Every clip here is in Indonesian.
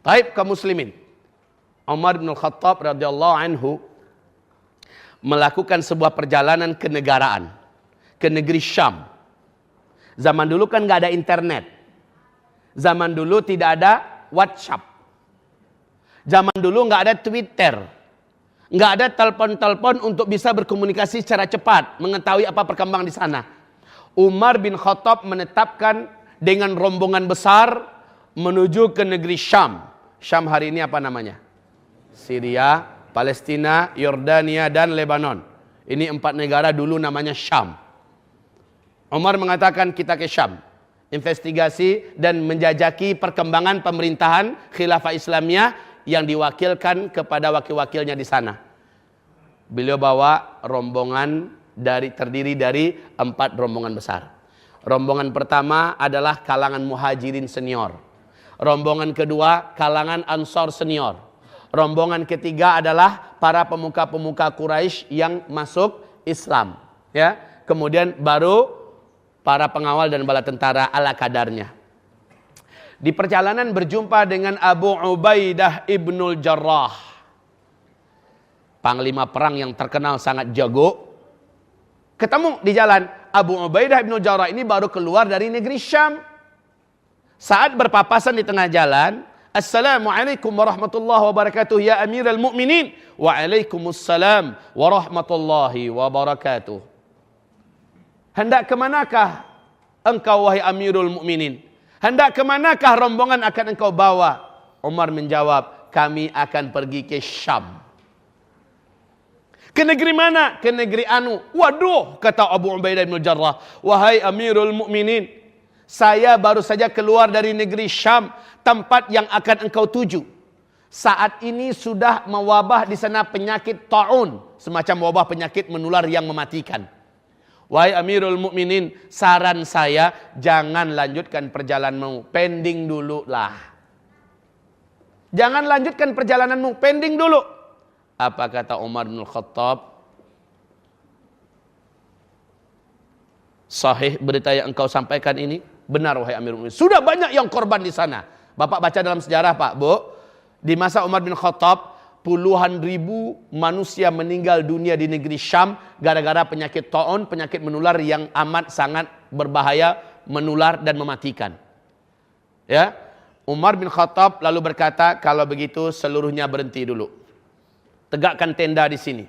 Baik kaum muslimin. Umar bin Khattab radhiyallahu anhu melakukan sebuah perjalanan kenegaraan ke negeri Syam. Zaman dulu kan nggak ada internet. Zaman dulu tidak ada WhatsApp. Zaman dulu nggak ada Twitter. Nggak ada telepon-telepon untuk bisa berkomunikasi secara cepat, mengetahui apa perkembangan di sana. Umar bin Khattab menetapkan dengan rombongan besar menuju ke negeri Syam. Syam hari ini apa namanya? Syria, Palestina, Yordania, dan Lebanon. Ini 4 negara dulu namanya Syam. Umar mengatakan kita ke Syam. Investigasi dan menjajaki perkembangan pemerintahan khilafah Islamiyah yang diwakilkan kepada wakil-wakilnya di sana. Beliau bawa rombongan terdiri dari 4 rombongan besar. Rombongan pertama adalah kalangan muhajirin senior. Rombongan kedua kalangan ansor senior. Rombongan ketiga adalah para pemuka-pemuka Quraisy yang masuk Islam. Ya, kemudian baru para pengawal dan bala tentara ala kadarnya. Di perjalanan berjumpa dengan Abu Ubaidah ibnul Jarrah, panglima perang yang terkenal sangat jago. Ketemu di jalan. Abu Ubaidah ibnul Jarrah ini baru keluar dari negeri Syam. Saat berpapasan di tengah jalan, Assalamualaikum warahmatullahi wabarakatuh ya Amirul Mukminin. Waalaikumsalam warahmatullahi wabarakatuh. Hendak kemanakah engkau wahai Amirul Mukminin? Hendak kemanakah rombongan akan engkau bawa? Umar menjawab, kami akan pergi ke Syam. Ke negeri mana? Ke negeri Anu. Waduh, kata Abu Ubaidah bin Jarrah, wahai Amirul Mukminin, saya baru saja keluar dari negeri Syam, tempat yang akan engkau tuju. Saat ini sudah mewabah di sana penyakit ta'un, semacam wabah penyakit menular yang mematikan. Wahai Amirul Mukminin, saran saya jangan lanjutkan perjalananmu, pending dulu lah. Jangan lanjutkan perjalananmu, pending dulu. Apa kata Umar bin Khattab? Sahih berita yang engkau sampaikan ini? Benar wahai Amirul Mukminin. Sudah banyak yang korban di sana. Bapak baca dalam sejarah Pak, Bu. Di masa Umar bin Khattab, puluhan ribu manusia meninggal dunia di negeri Syam gara-gara penyakit ta'un, penyakit menular yang amat sangat berbahaya, menular dan mematikan. Ya. Umar bin Khattab lalu berkata, kalau begitu seluruhnya berhenti dulu. Tegakkan tenda di sini.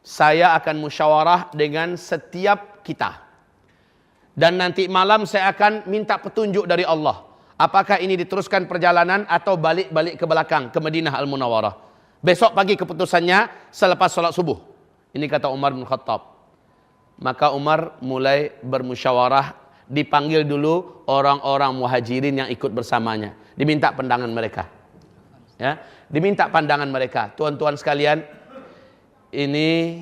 Saya akan musyawarah dengan setiap kita. Dan nanti malam saya akan minta petunjuk dari Allah. Apakah ini diteruskan perjalanan atau balik-balik ke belakang ke Madinah Al-Munawwarah. Besok pagi keputusannya selepas sholat subuh. Ini kata Umar bin Khattab. Maka Umar mulai bermusyawarah. Dipanggil dulu orang-orang muhajirin yang ikut bersamanya. Diminta pandangan mereka. Ya, diminta pandangan mereka. Tuan-tuan sekalian, ini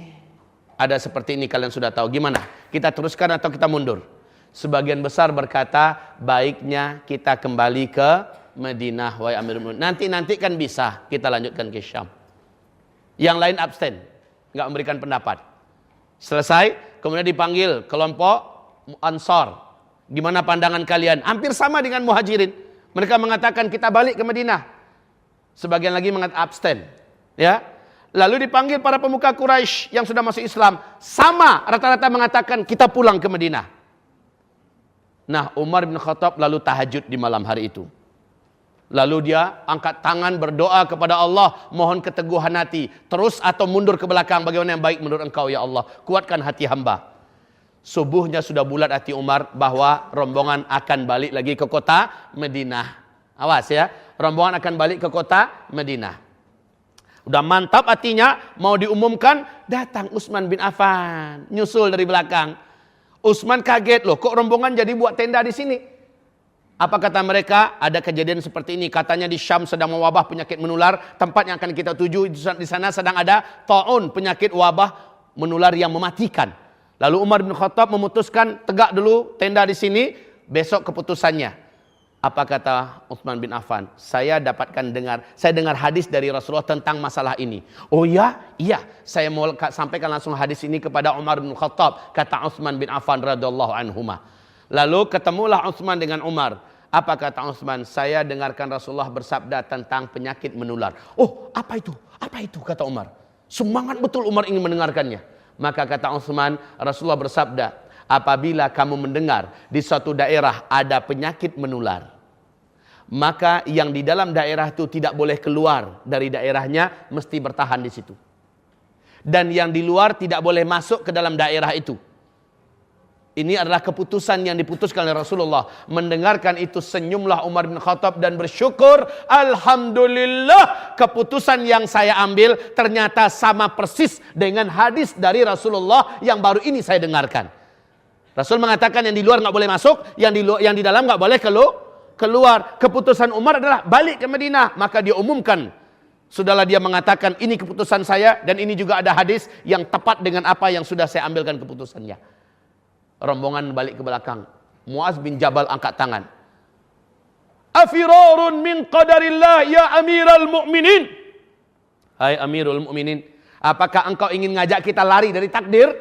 ada seperti ini kalian sudah tahu. Gimana? Kita teruskan atau kita mundur? Sebagian besar berkata, baiknya kita kembali ke Madinah, wahai Amirul Mukminin. Nanti kan bisa kita lanjutkan ke Syam. Yang lain abstain, nggak memberikan pendapat. Selesai, kemudian dipanggil kelompok Ansar. Gimana pandangan kalian? Hampir sama dengan Muhajirin. Mereka mengatakan kita balik ke Madinah. Sebagian lagi mengatakan abstain. Ya. Lalu dipanggil para pemuka Quraisy yang sudah masuk Islam. Sama, rata-rata mengatakan kita pulang ke Madinah. Nah, Umar bin Khattab lalu tahajud di malam hari itu. Lalu dia angkat tangan berdoa kepada Allah, mohon keteguhan hati. Terus atau mundur ke belakang, bagaimana yang baik menurut engkau ya Allah. Kuatkan hati hamba. Subuhnya sudah bulat hati Umar bahwa rombongan akan balik lagi ke kota Madinah. Awas ya, rombongan akan balik ke kota Madinah. Udah mantap hatinya, mau diumumkan, datang Utsman bin Affan, nyusul dari belakang. Utsman kaget, loh kok rombongan jadi buat tenda di sini? Apa kata mereka? Ada kejadian seperti ini. Katanya di Syam sedang mewabah penyakit menular. Tempat yang akan kita tuju di sana sedang ada ta'un, penyakit wabah menular yang mematikan. Lalu Umar bin Khattab memutuskan tegak dulu tenda di sini. Besok keputusannya. Apa kata Utsman bin Affan? Saya dengar hadis dari Rasulullah tentang masalah ini. Oh ya? Iya. Saya mau sampaikan langsung hadis ini kepada Umar bin Khattab. Kata Utsman bin Affan radhiyallahu anhuma. Lalu ketemulah Utsman dengan Umar. Apa kata Utsman? Saya dengarkan Rasulullah bersabda tentang penyakit menular. Oh, apa itu? Apa itu? Kata Umar. Semangat betul Umar ingin mendengarkannya. Maka kata Utsman, Rasulullah bersabda, apabila kamu mendengar di suatu daerah ada penyakit menular, maka yang di dalam daerah itu tidak boleh keluar dari daerahnya, mesti bertahan di situ. Dan yang di luar tidak boleh masuk ke dalam daerah itu. Ini adalah keputusan yang diputuskan oleh Rasulullah. Mendengarkan itu senyumlah Umar bin Khattab dan bersyukur. Alhamdulillah, keputusan yang saya ambil ternyata sama persis dengan hadis dari Rasulullah yang baru ini saya dengarkan. Rasul mengatakan yang di luar nggak boleh masuk, yang di dalam nggak boleh keluar. Keputusan Umar adalah balik ke Madinah. Maka dia umumkan. Sudahlah dia mengatakan ini keputusan saya dan ini juga ada hadis yang tepat dengan apa yang sudah saya ambilkan keputusannya. Rombongan balik ke belakang. Muaz bin Jabal angkat tangan. Afirarun min qadarillah ya amiral mu'minin. Hai amirul mu'minin, apakah engkau ingin ngajak kita lari dari takdir?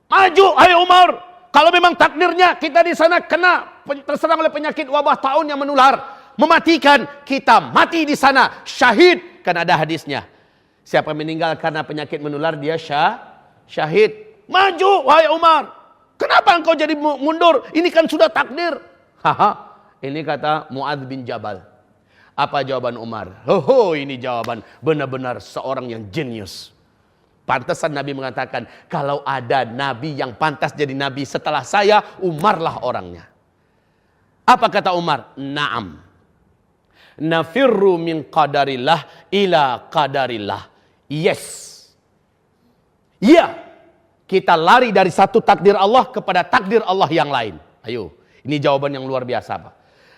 Maju hai Umar. Kalau memang takdirnya kita di sana kena terserang oleh penyakit wabah taun yang menular, mematikan, kita mati di sana syahid. Kan ada hadisnya. Siapa meninggal karena penyakit menular dia syahid. Maju wahai Umar. Kenapa engkau jadi mundur? Ini kan sudah takdir. Haha. Ini kata Muadz bin Jabal. Apa jawaban Umar? Ini jawaban benar-benar seorang yang jenius. Pantasan Nabi mengatakan, kalau ada Nabi yang pantas jadi Nabi setelah saya, Umarlah orangnya. Apa kata Umar? Naam. Nafirru min qadarillah ila qadarillah. Yes. Ya. Kita lari dari satu takdir Allah kepada takdir Allah yang lain. Ayo, ini jawaban yang luar biasa, Pak.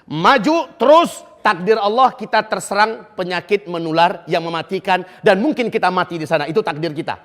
Maju terus takdir Allah, kita terserang penyakit menular yang mematikan dan mungkin kita mati di sana. Itu takdir kita.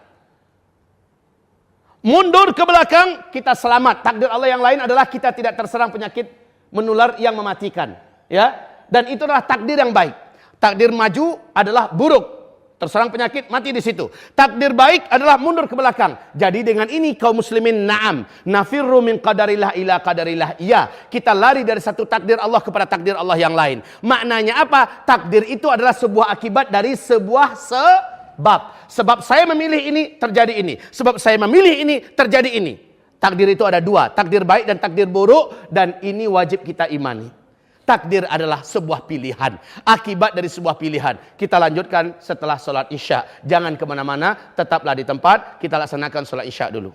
Mundur ke belakang, kita selamat. Takdir Allah yang lain adalah kita tidak terserang penyakit menular yang mematikan, ya. Dan itu adalah takdir yang baik. Takdir maju adalah buruk. Terserang penyakit, mati di situ. Takdir baik adalah mundur ke belakang. Jadi dengan ini kaum muslimin na'am. Nafirru min qadarillah ila qadarillah. Iya, kita lari dari satu takdir Allah kepada takdir Allah yang lain. Maknanya apa? Takdir itu adalah sebuah akibat dari sebuah sebab. Sebab saya memilih ini, terjadi ini. Sebab saya memilih ini, terjadi ini. Takdir itu ada dua. Takdir baik dan takdir buruk. Dan ini wajib kita imani. Takdir adalah sebuah pilihan. Akibat dari sebuah pilihan. Kita lanjutkan setelah sholat isya. Jangan kemana-mana. Tetaplah di tempat. Kita laksanakan sholat isya dulu.